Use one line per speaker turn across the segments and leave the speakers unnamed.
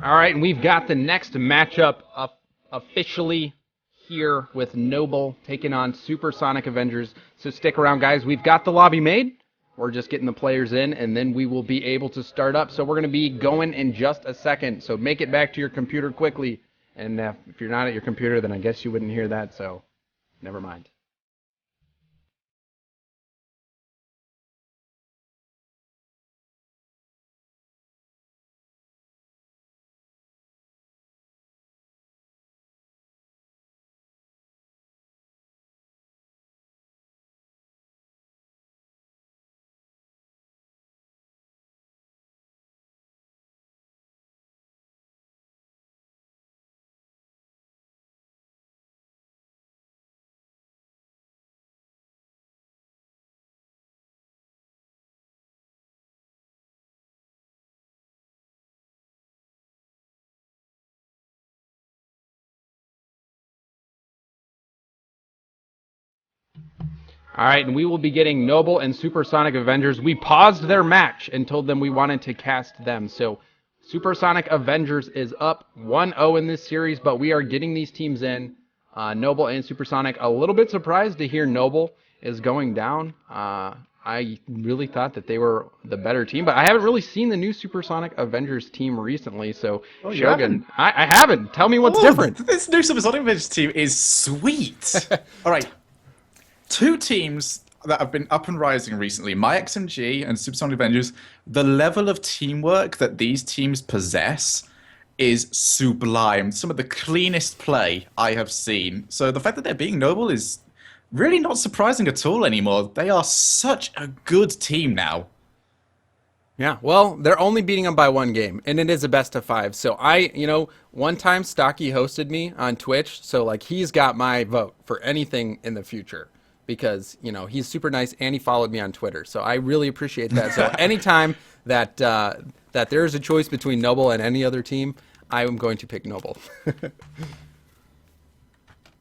All right, and we've got the next matchup up officially here with Noble taking on Supersonic Avengers. So stick around, guys. We've got the lobby made. We're just getting the players in, and then we will be able to start up. So we're going to be going in just a second. So make it back to your computer quickly. And if you're not at your computer, then I guess you wouldn't hear that. So never mind. All right, and we will be getting Noble and Supersonic Avengers. We paused their match and told them we wanted to cast them. So Supersonic Avengers is up 1-0 in this series, but we are getting these teams in. Noble and Supersonic. A little bit surprised to hear Noble is going down. I really thought that they were the better team, but I haven't really seen the new Supersonic Avengers team recently. So
Oh, you
Shogun,
haven't?
I haven't. Tell me what's
Oh,
different.
this new Supersonic Avengers team is sweet. All right, two teams that have been up and rising recently, my XMG and Supersonic Avengers. The level of teamwork that these teams possess is sublime. Some of the cleanest play I have seen. So the fact that they're being noble is really not surprising at all anymore. They are such a good team now.
Yeah, well, they're only beating them by one game, and it is a best of five. So one time Stocky hosted me on Twitch, so like he's got my vote for anything in the future because he's super nice and he followed me on Twitter. So I really appreciate that. So anytime that there is a choice between Noble and any other team, I am going to pick Noble.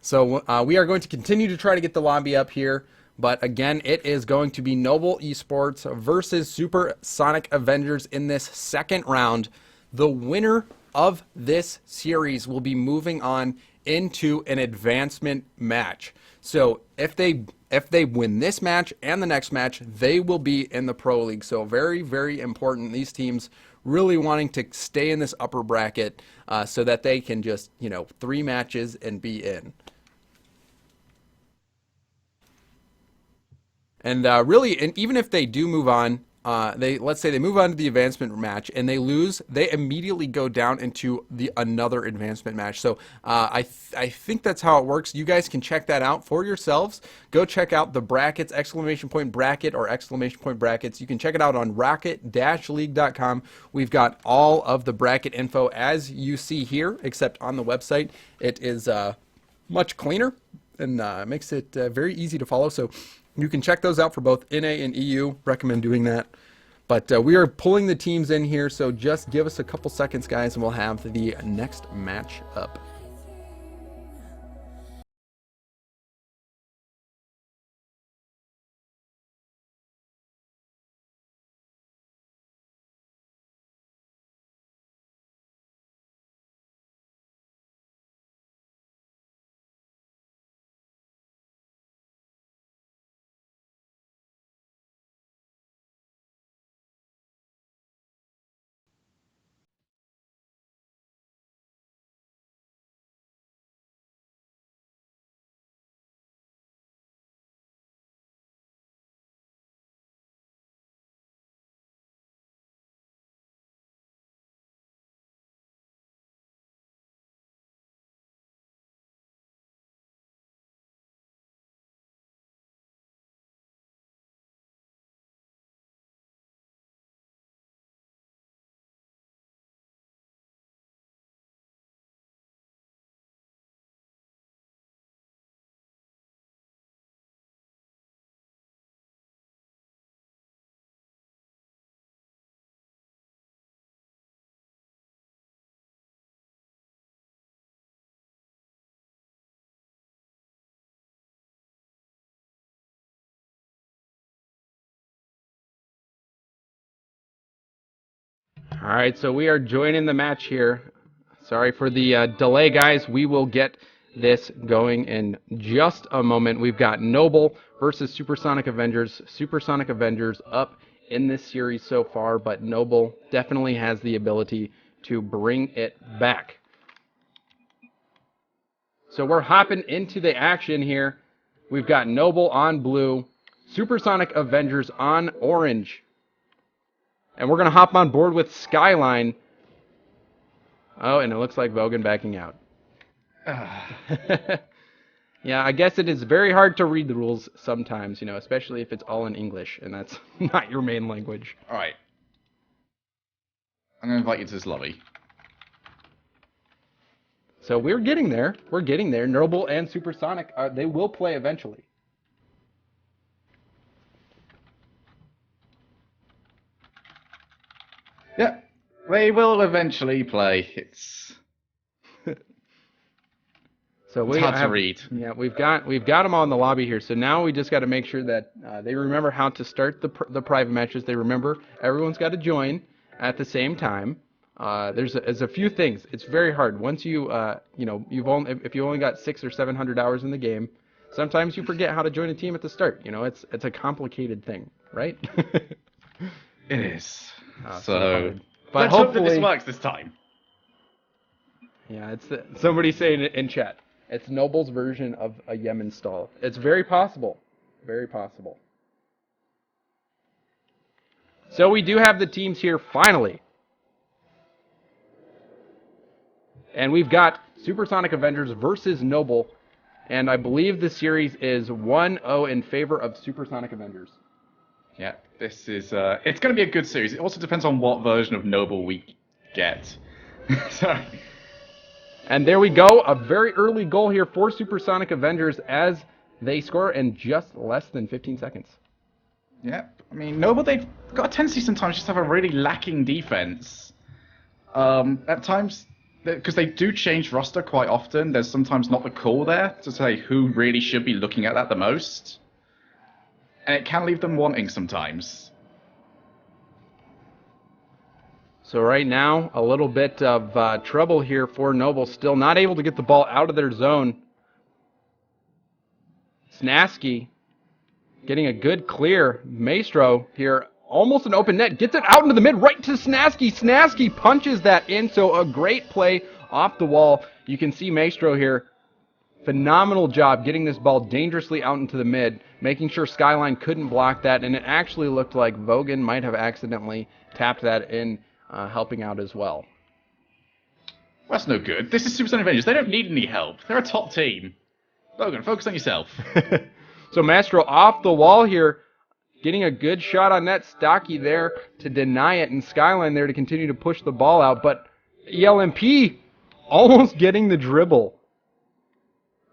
So we are going to continue to try to get the lobby up here. But again, it is going to be Noble Esports versus Supersonic Avengers in this second round. The winner of this series will be moving on into an advancement match. So if they win this match and the next match, they will be in the Pro League. So very, very important. These teams really wanting to stay in this upper bracket so that they can just, 3 matches and be in. And really, and even if they do move on, let's say they move on to the advancement match and they lose, they immediately go down into the another advancement match. So I think that's how it works. You guys can check that out for yourselves. Go check out the brackets, exclamation point bracket or exclamation point brackets. You can check it out on rocket-league.com. We've got all of the bracket info as you see here, except on the website. It is much cleaner and makes it very easy to follow. So you can check those out for both NA and EU. Recommend doing that. But we are pulling the teams in here, so just give us a couple seconds, guys, and we'll have the next match up. All right, so we are joining the match here. Sorry for the delay, guys. We will get this going in just a moment. We've got Noble versus Supersonic Avengers. Supersonic Avengers up in this series so far, but Noble definitely has the ability to bring it back. So we're hopping into the action here. We've got Noble on blue, Supersonic Avengers on orange. And we're going to hop on board with Skyline. Oh, and it looks like Vogan backing out. Yeah, I guess it is very hard to read the rules sometimes, especially if it's all in English, and that's not your main language.
All right. I'm going to invite you to this lobby.
So we're getting there. We're getting there. Noble and Supersonic, they will play eventually.
Yeah, they will eventually play. It's hard to read.
Yeah, we've got them on the lobby here. So now we just got to make sure that they remember how to start the private matches. They remember everyone's got to join at the same time. There's a few things. It's very hard. Once you if you only got 600 or 700 hours in the game, sometimes you forget how to join a team at the start. It's a complicated thing, right?
It is.
But
let's hope that this works this time.
Yeah, somebody saying it in chat. It's Noble's version of a Yemen stall. It's very possible. Very possible. So we do have the teams here finally. And we've got Supersonic Avengers versus Noble. And I believe the series is 1-0 in favor of Supersonic Avengers.
Yeah, this is it's going to be a good series. It also depends on what version of Noble we get. Sorry.
And there we go, a very early goal here for Supersonic Avengers as they score in just less than 15 seconds.
Yeah, I mean, Noble, they've got a tendency sometimes just to have a really lacking defense. At times, because they do change roster quite often, there's sometimes not the call there to say who really should be looking at that the most. And it can leave them wanting sometimes.
So right now, a little bit of trouble here for Noble. Still not able to get the ball out of their zone. Snasky getting a good clear. Maestro here, almost an open net. Gets it out into the mid, right to Snasky. Snasky punches that in, so a great play off the wall. You can see Maestro here. Phenomenal job getting this ball dangerously out into the mid, making sure Skyline couldn't block that, and it actually looked like Vogan might have accidentally tapped that in, helping out as well.
That's no good. This is Supersonic Avengers. They don't need any help. They're a top team. Vogan, focus on yourself.
So Maestro off the wall here, getting a good shot on net. Stocky there to deny it, and Skyline there to continue to push the ball out, but ELMP almost getting the dribble.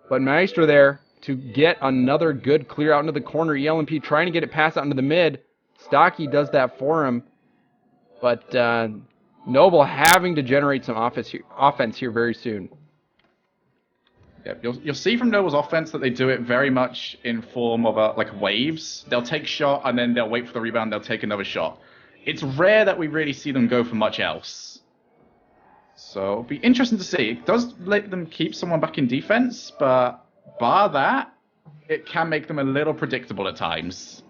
But Maestro there to get another good clear out into the corner. ELMP trying to get it passed out into the mid. Stocky does that for him. But Noble having to generate some offense here very soon.
Yeah, you'll see from Noble's offense that they do it very much in form of like waves. They'll take a shot and then they'll wait for the rebound. They'll take another shot. It's rare that we really see them go for much else. So it'll be interesting to see. It does let them keep someone back in defense, but bar that, it can make them a little predictable at times.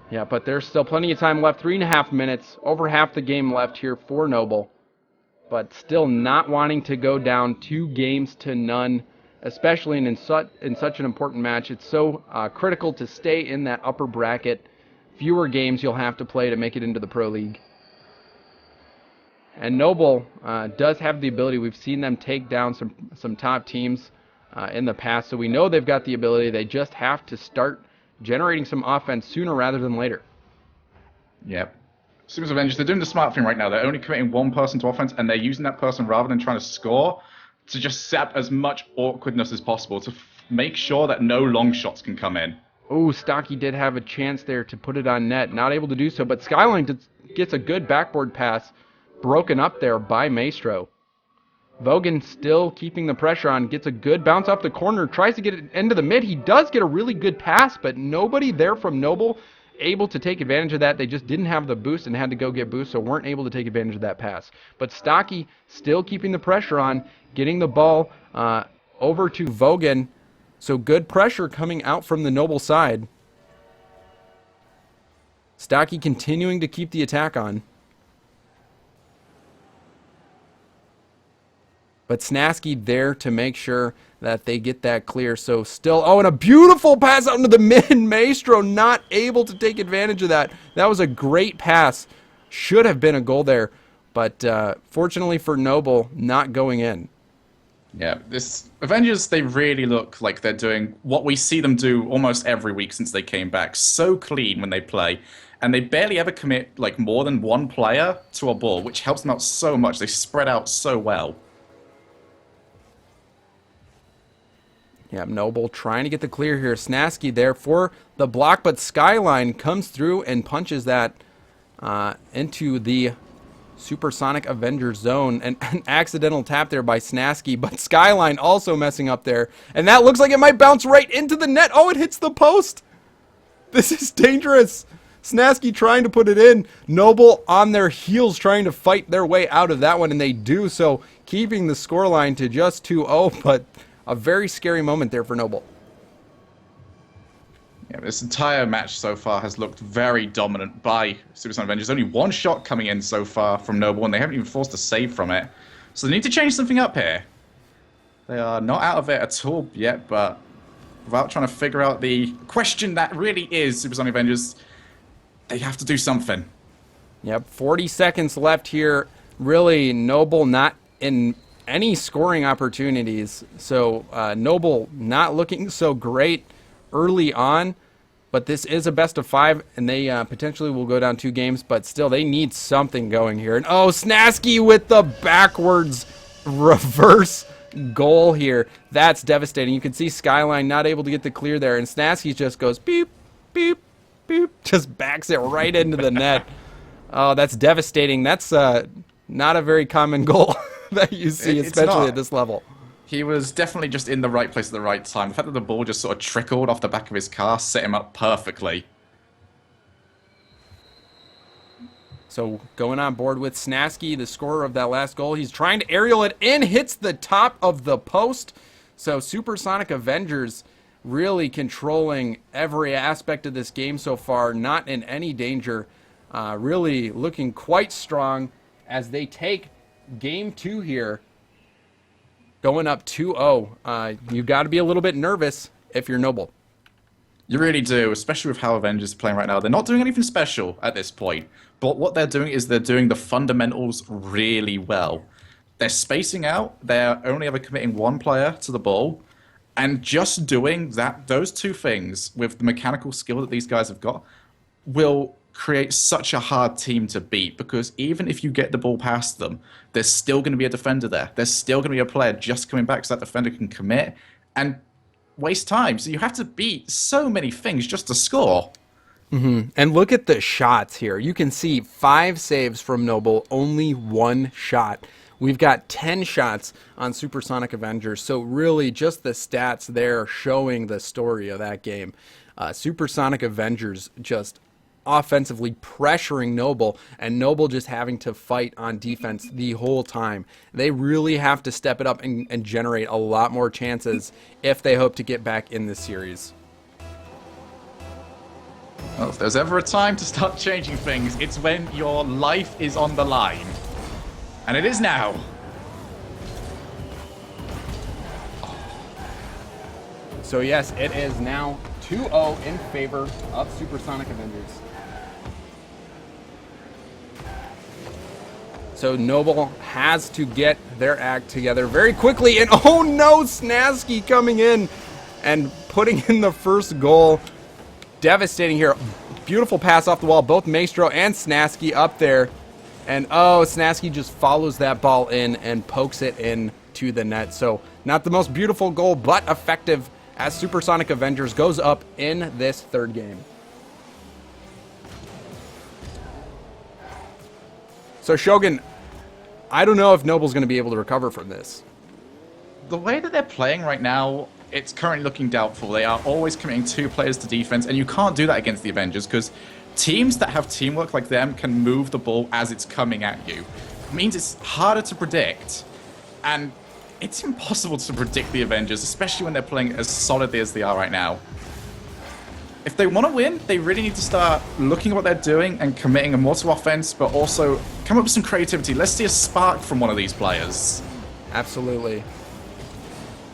Yeah, but there's still plenty of time left. 3.5 minutes, over half the game left here for Noble. But still not wanting to go down 2-0, especially in such an important match. It's so critical to stay in that upper bracket. Fewer games you'll have to play to make it into the Pro League. And Noble does have the ability. We've seen them take down some top teams in the past, so we know they've got the ability. They just have to start generating some offense sooner rather than later.
Yep. Supersonic Avengers, they're doing the smart thing right now. They're only committing one person to offense, and they're using that person rather than trying to score to just set up as much awkwardness as possible to make sure that no long shots can come in.
Oh, Stocky did have a chance there to put it on net. Not able to do so, but Skyline gets a good backboard pass broken up there by Maestro. Vogan still keeping the pressure on, gets a good bounce off the corner, tries to get it into the mid. He does get a really good pass, but nobody there from Noble able to take advantage of that. They just didn't have the boost and had to go get boost, so weren't able to take advantage of that pass. But Stocky still keeping the pressure on, getting the ball over to Vogan. So good pressure coming out from the Noble side. Stocky continuing to keep the attack on. But Snasky there to make sure that they get that clear. So still, oh, and a beautiful pass out into the mid. Maestro not able to take advantage of that. That was a great pass. Should have been a goal there. But fortunately for Noble, not going in.
Yeah, this Avengers, they really look like they're doing what we see them do almost every week since they came back. So clean when they play. And they barely ever commit like more than one player to a ball, which helps them out so much. They spread out so well.
Yeah, Noble trying to get the clear here. Snasky there for the block, but Skyline comes through and punches that into the Supersonic Avengers zone. And an accidental tap there by Snasky, but Skyline also messing up there. And that looks like it might bounce right into the net. Oh, it hits the post. This is dangerous. Snasky trying to put it in. Noble on their heels trying to fight their way out of that one, and they do so, keeping the scoreline to just 2-0, but a very scary moment there for Noble.
Yeah, this entire match so far has looked very dominant by Supersonic Avengers. Only one shot coming in so far from Noble, and they haven't even forced a save from it. So they need to change something up here. They are not out of it at all yet, but without trying to figure out the question that really is Supersonic Avengers, they have to do something.
Yep, 40 seconds left here. Really, Noble not in any scoring opportunities. So Noble not looking so great early on, but this is a best of 5, and they potentially will go down 2 games, but still they need something going here. And oh, Snasky with the backwards reverse goal here. That's devastating. You can see Skyline not able to get the clear there, and Snasky just goes beep, beep, beep, just backs it right into the net. Oh, that's devastating. That's not a very common goal that you see, especially at this level.
He was definitely just in the right place at the right time. The fact that the ball just sort of trickled off the back of his car set him up perfectly.
So going on board with Snasky, the scorer of that last goal. He's trying to aerial it in, hits the top of the post. So Supersonic Avengers really controlling every aspect of this game so far, not in any danger. Really looking quite strong as they take game 2 here, going up 2-0. You've got to be a little bit nervous if you're Noble.
You really do, especially with how Avengers are playing right now. They're not doing anything special at this point, but what they're doing is they're doing the fundamentals really well. They're spacing out, they're only ever committing one player to the ball, and just doing those 2 things with the mechanical skill that these guys have got will create such a hard team to beat, because even if you get the ball past them, there's still going to be a defender there. There's still going to be a player just coming back so that defender can commit and waste time. So you have to beat so many things just to score.
And look at the shots here. You can see 5 saves from Noble, only 1 shot. We've got 10 shots on Supersonic Avengers. So really just the stats there showing the story of that game. Supersonic Avengers just offensively pressuring Noble, and Noble just having to fight on defense the whole time. They really have to step it up and generate a lot more chances if they hope to get back in this series.
Well, if there's ever a time to start changing things, it's when your life is on the line. And it is now.
So yes, it is now 2-0 in favor of Supersonic Avengers. So Noble has to get their act together very quickly. And oh no, Snasky coming in and putting in the first goal. Devastating here. Beautiful pass off the wall. Both Maestro and Snasky up there. And oh, Snasky just follows that ball in and pokes it in to the net. So not the most beautiful goal, but effective as Supersonic Avengers goes up in this 3rd game. So Shogun, I don't know if Noble's going to be able to recover from this.
The way that they're playing right now, it's currently looking doubtful. They are always committing 2 players to defense, and you can't do that against the Avengers because teams that have teamwork like them can move the ball as it's coming at you. It means it's harder to predict, and it's impossible to predict the Avengers, especially when they're playing as solidly as they are right now. If they want to win, they really need to start looking at what they're doing and committing more to offense, but also come up with some creativity. Let's see a spark from one of these players.
Absolutely.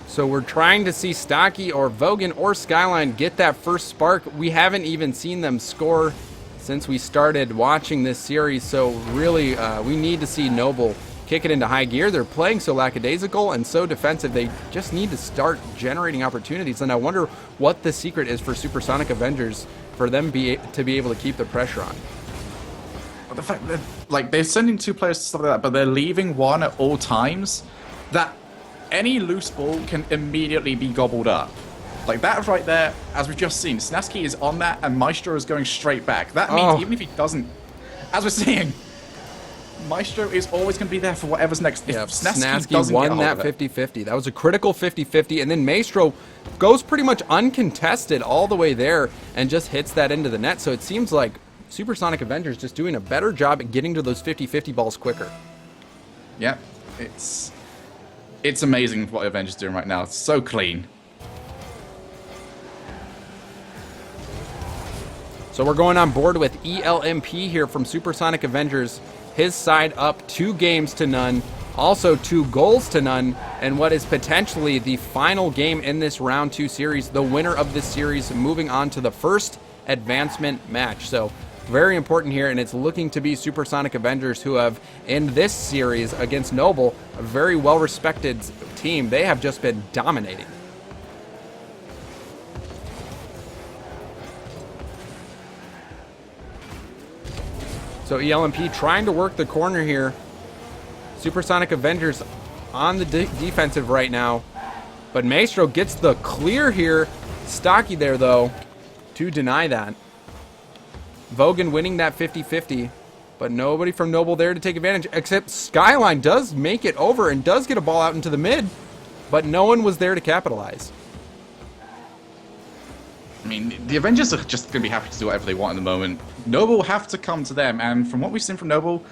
So we're trying to see Stocky or Vogan or Skyline get that first spark. We haven't even seen them score since we started watching this series, so really we need to see Noble kick it into high gear. They're playing so lackadaisical and so defensive. They just need to start generating opportunities, and I wonder what the secret is for Supersonic Avengers for them to be able to keep the pressure on.
But the fact that they're sending 2 players to stuff like that, but they're leaving one at all times, that any loose ball can immediately be gobbled up. Like that right there, as we've just seen, Snasky is on that and Maestro is going straight back. That means even if he doesn't, as we're seeing, Maestro is always going to be there for whatever's next.
Yep, Snasky won that 50-50. That was a critical 50-50, and then Maestro goes pretty much uncontested all the way there and just hits that into the net. So it seems like Supersonic Avengers just doing a better job at getting to those 50-50 balls quicker.
Yeah, it's amazing what Avengers are doing right now. It's so clean.
So we're going on board with ELMP here from Supersonic Avengers. His side up 2 games to none, also 2 goals to none, and what is potentially the final game in this round 2 series. The winner of this series moving on to the first advancement match. So very important here, and it's looking to be Supersonic Avengers, who have, in this series against Noble, a very well-respected team. They have just been dominating. So ELMP trying to work the corner here. Supersonic Avengers on the defensive right now. But Maestro gets the clear here. Stocky there, though, to deny that. Vogan winning that 50-50. But nobody from Noble there to take advantage, except Skyline does make it over and does get a ball out into the mid. But no one was there to capitalize.
I mean, the Avengers are just going to be happy to do whatever they want at the moment. Noble will have to come to them, and from what we've seen from Noble,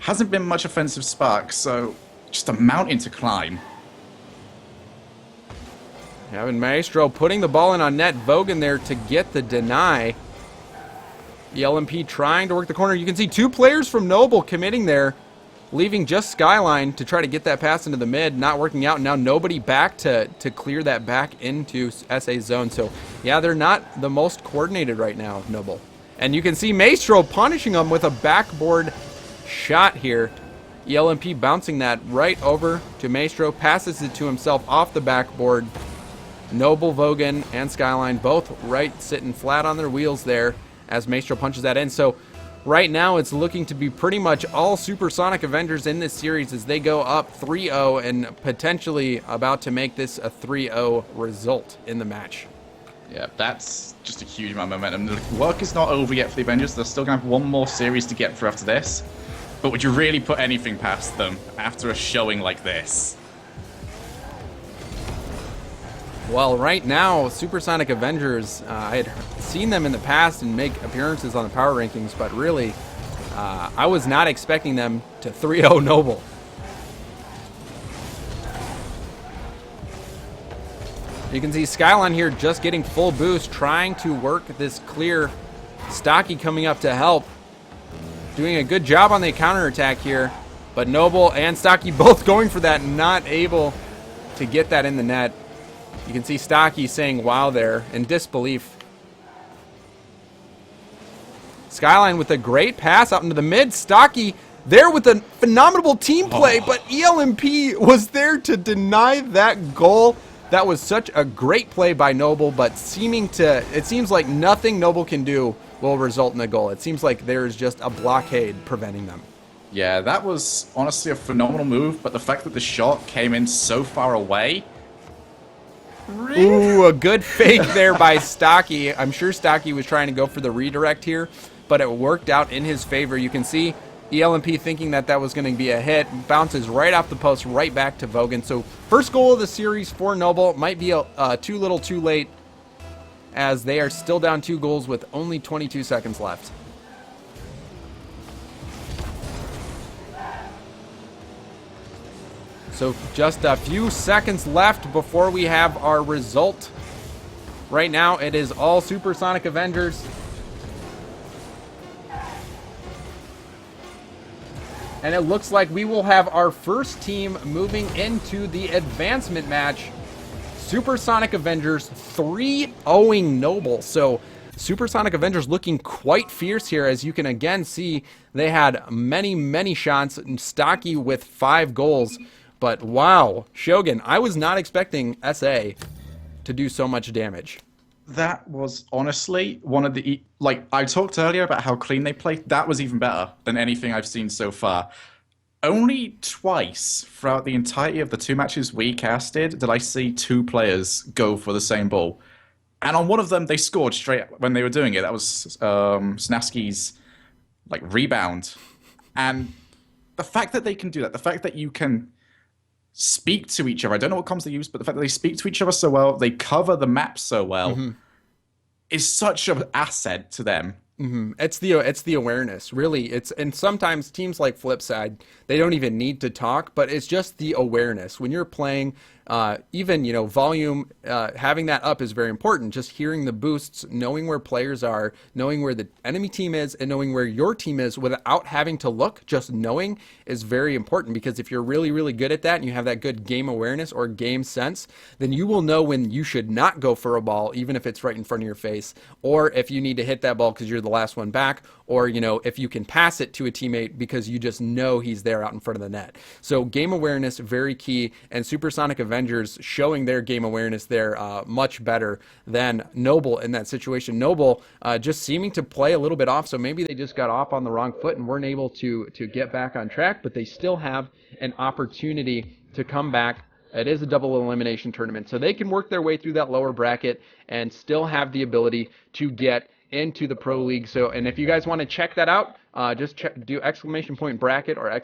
hasn't been much offensive spark, so just a mountain to climb.
Having Maestro putting the ball in on net, Vogan there to get the deny. The LMP trying to work the corner. You can see 2 players from Noble committing there, leaving just Skyline to try to get that pass into the mid, not working out. Now nobody back to clear that back into SA zone. So yeah, they're not the most coordinated right now, Noble. And you can see Maestro punishing them with a backboard shot here. ELMP bouncing that right over to Maestro, passes it to himself off the backboard. Noble, Vogan, and Skyline both right sitting flat on their wheels there as Maestro punches that in. So right now it's looking to be pretty much all Supersonic Avengers in this series as they go up 3-0 and potentially about to make this a 3-0 result in the match.
Yeah, that's just a huge amount of momentum. The work is not over yet for the Avengers. They're still going to have one more series to get through after this. But would you really put anything past them after a showing like this?
Well, right now, Supersonic Avengers, I had seen them in the past and make appearances on the power rankings, but really, I was not expecting them to 3-0 Noble. You can see Skyline here just getting full boost, trying to work this clear. Stocky coming up to help. Doing a good job on the counterattack here, but Noble and Stocky both going for that, not able to get that in the net. You can see Stocky saying wow there in disbelief. Skyline with a great pass out into the mid. Stocky there with a phenomenal team play, but ELMP was there to deny that goal. That was such a great play by Noble, but it seems like nothing Noble can do will result in a goal. It seems like there is just a blockade preventing them.
Yeah, that was honestly a phenomenal move, but the fact that the shot came in so far away.
Ooh, a good fake there by Stocky. I'm sure Stocky was trying to go for the redirect here, but it worked out in his favor. You can see ELMP thinking that that was going to be a hit, bounces right off the post, right back to Vogan. So first goal of the series for Noble. Might be too little too late, as they are still down 2 goals with only 22 seconds left. So just a few seconds left before we have our result. Right now it is all Supersonic Avengers. And it looks like we will have our first team moving into the advancement match. Supersonic Avengers 3-0ing Noble. So Supersonic Avengers looking quite fierce here. As you can again see, they had many shots. Stocky with 5 goals. But wow, Shogun, I was not expecting SA to do so much damage.
That was honestly one of the... Like, I talked earlier about how clean they played. That was even better than anything I've seen so far. Only twice throughout the entirety of the 2 matches we casted did I see 2 players go for the same ball. And on one of them, they scored straight when they were doing it. That was Snasky's like rebound. And the fact that they can do that, the fact that you can speak to each other, I don't know what comms they use, but the fact that they speak to each other so well, they cover the map so well, is such an asset to them.
It's the awareness, really. And sometimes teams like Flipside, they don't even need to talk, but it's just the awareness. When you're playing, even volume, having that up is very important. Just hearing the boosts, knowing where players are, knowing where the enemy team is, and knowing where your team is without having to look. Just knowing is very important, because if you're really good at that and you have that good game awareness or game sense, then you will know when you should not go for a ball, even if it's right in front of your face, or if you need to hit that ball because you're the last one back, or if you can pass it to a teammate because you just know he's there out in front of the net. So game awareness, very key, and Supersonic Avengers showing their game awareness there much better than Noble in that situation. Noble just seeming to play a little bit off, so maybe they just got off on the wrong foot and weren't able to get back on track, but they still have an opportunity to come back. It is a double elimination tournament, so they can work their way through that lower bracket and still have the ability to get into the Pro League. So, and if you guys want to check that out, just do !bracket or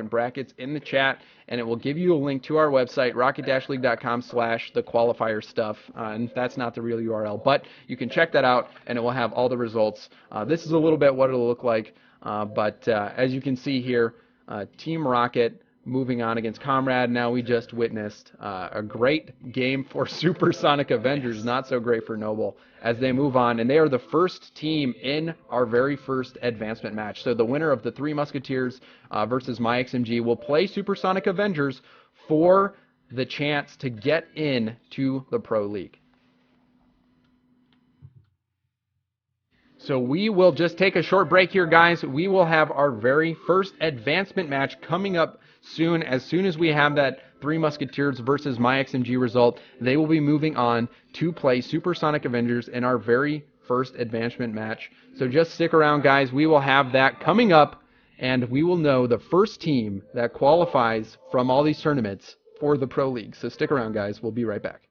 !brackets in the chat, and it will give you a link to our website, rocket-league.com/the-qualifier-stuff. And that's not the real URL, but you can check that out, and it will have all the results. This is a little bit what it'll look like, but as you can see here, Team Rocket moving on against Comrade. Now we just witnessed a great game for Supersonic Avengers, not so great for Noble, as they move on, and they are the first team in our very first advancement match. So the winner of the Three Musketeers versus MyXMG will play Supersonic Avengers for the chance to get in to the Pro League. So we will just take a short break here, guys. We will have our very first advancement match coming up soon. As soon as we have that Three Musketeers versus MyXMG result, they will be moving on to play Supersonic Avengers in our very first advancement match. So just stick around, guys. We will have that coming up, and we will know the first team that qualifies from all these tournaments for the Pro League. So stick around, guys. We'll be right back.